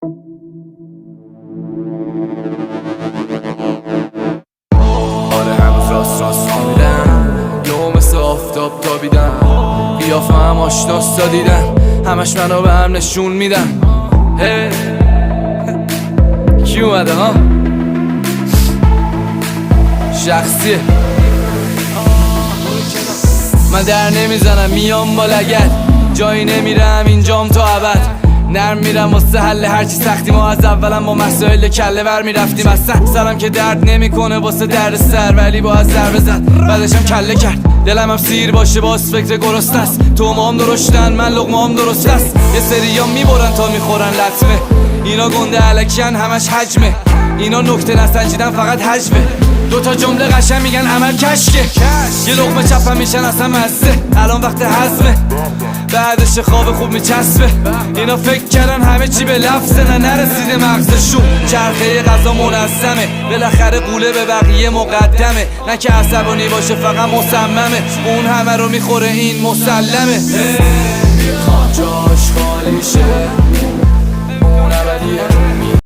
آره همه راست میرن یهو مثل آفتاب تابیدن قیافه هم آشناس دیدن همش منو به هم نشون میدن کی اومده ها؟ شخصیه من در نمیزنم میام با لگد جایی نمیرم اینجام تا ابد نرم میرم واسه حل هرچی سختی ما از اولم با مسائل کله ور میرفتیم اصلا سرم که درد نمیکنه واسه درد سر ولی با از ضربه زد بعدشم کله کرد دلم هم سیر باشه باز فکر گرسنه است تو مام درشتن من لقمام درست است یه سری ها میبرن تا میخورن لطمه اینا گنده علکیان همش حجمه اینا نکته نسنجیدن فقط حجمه دوتا جمله قشنگ میگن عمل کشکه یه لقمه چپم میشن اصلا مزه الان وقت هضمه بعدش خواب خوب میچسبه اینا فکر کردن همه چی به لفظه نه نرسیده مغزشون چرخه غذا منظمه بالاخره قوله به بقیه مقدمه نه که عصبانی باشه فقط مصممه اون همه رو میخوره این مسلمه